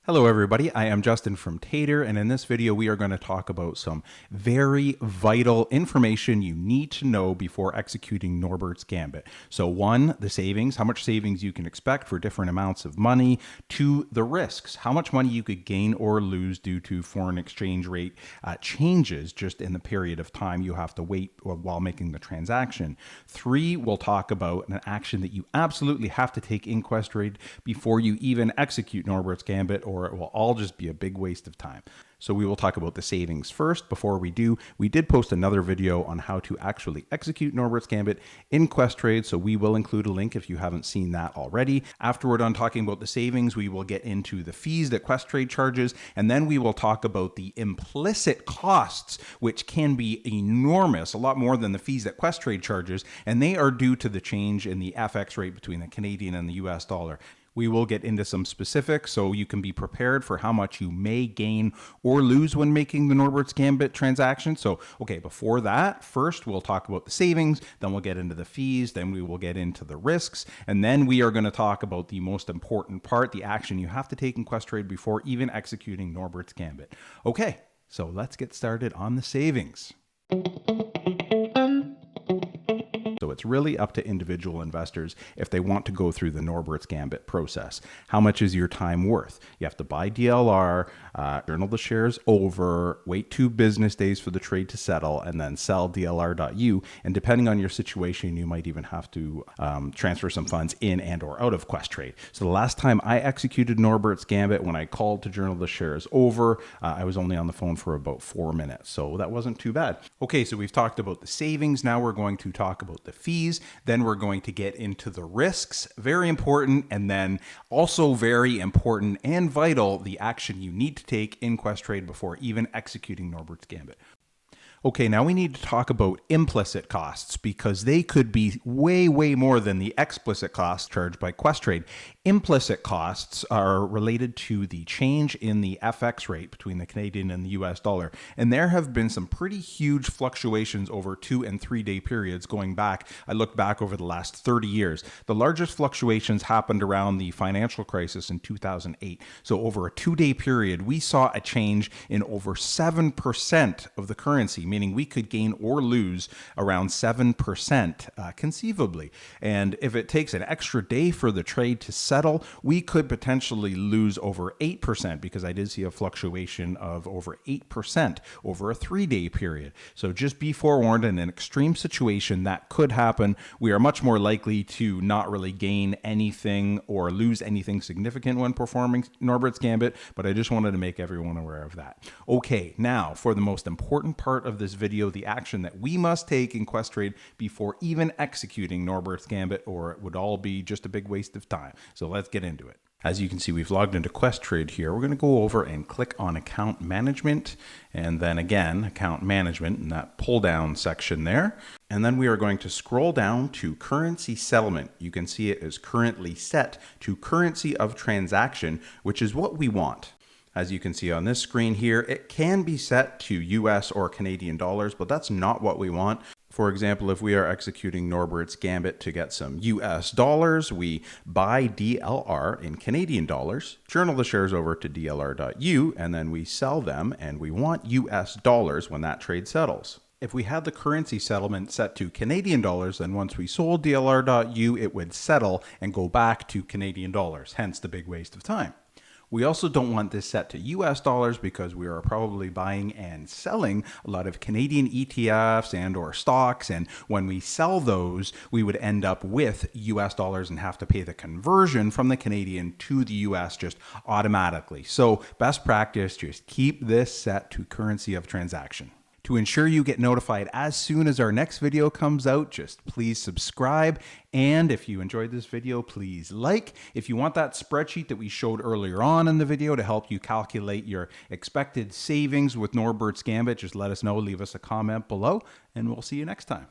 Hello everybody, I am Justin from Tater, and in this video we are going to talk about some very vital information you need to know before executing Norbert's Gambit. So 1, the savings, how much savings you can expect for different amounts of money. 2, the risks, how much money you could gain or lose due to foreign exchange rate changes just in the period of time you have to wait while making the transaction. 3, we'll talk about an action that you absolutely have to take in Questrade before you even execute Norbert's Gambit, or it will all just be a big waste of time. So we will talk about the savings first. Before we do, we did post another video on how to actually execute Norbert's Gambit in Questrade, so we will include a link if you haven't seen that already. After we're done talking about the savings, we will get into the fees that Questrade charges, and then we will talk about the implicit costs, which can be enormous, a lot more than the fees that Questrade charges, and they are due to the change in the FX rate between the Canadian and the US dollar. We will get into some specifics so you can be prepared for how much you may gain or lose when making the Norbert's Gambit transaction. So, okay, before that, first we'll talk about the savings, then we'll get into the fees, then we will get into the risks, and then we are going to talk about the most important part, the action you have to take in Questrade before even executing Norbert's Gambit. Okay, so let's get started on the savings. So it's really up to individual investors if they want to go through the Norbert's Gambit process. How much is your time worth? You have to buy DLR, journal the shares over, wait 2 business days for the trade to settle, and then sell DLR.U. And depending on your situation, you might even have to transfer some funds in and or out of Questrade. So the last time I executed Norbert's Gambit, when I called to journal the shares over, I was only on the phone for about 4 minutes. So that wasn't too bad. Okay, so we've talked about the savings. Now we're going to talk about the fees, then we're going to get into the risks, very important, and then also very important and vital, the action you need to take in Questrade before even executing Norbert's Gambit. Okay, now we need to talk about implicit costs because they could be way more than the explicit costs charged by Questrade. Implicit costs are related to the change in the FX rate between the Canadian and the US dollar. And there have been some pretty huge fluctuations over 2 and 3 day periods going back. I looked back over the last 30 years. The largest fluctuations happened around the financial crisis in 2008. So over a 2-day period, we saw a change in over 7% of the currency, meaning we could gain or lose around 7% conceivably. And if it takes an extra day for the trade to settle, we could potentially lose over 8%, because I did see a fluctuation of over 8% over a 3-day period. So just be forewarned, in an extreme situation that could happen. We are much more likely to not really gain anything or lose anything significant when performing Norbert's Gambit, but I just wanted to make everyone aware of that. Okay, now for the most important part of this video, the action that we must take in Questrade before even executing Norbert's Gambit, or it would all be just a big waste of time. So let's get into it. As you can see, we've logged into Questrade here. We're going to go over and click on Account Management, and then again, Account Management in that pull down section there. And then we are going to scroll down to Currency Settlement. You can see it is currently set to Currency of Transaction, which is what we want. As you can see on this screen here, it can be set to US or Canadian dollars, but that's not what we want. For example, if we are executing Norbert's Gambit to get some US dollars, we buy DLR in Canadian dollars, journal the shares over to DLR.U, and then we sell them, and we want US dollars when that trade settles. If we had the currency settlement set to Canadian dollars, then once we sold DLR.U, it would settle and go back to Canadian dollars, hence the big waste of time. We also don't want this set to US dollars because we are probably buying and selling a lot of Canadian ETFs and or stocks, and when we sell those, we would end up with US dollars and have to pay the conversion from the Canadian to the US just automatically. So best practice, just keep this set to currency of transaction. To ensure you get notified as soon as our next video comes out, just please subscribe. And if you enjoyed this video, please like. If you want that spreadsheet that we showed earlier on in the video to help you calculate your expected savings with Norbert's Gambit, just let us know, leave us a comment below, and we'll see you next time.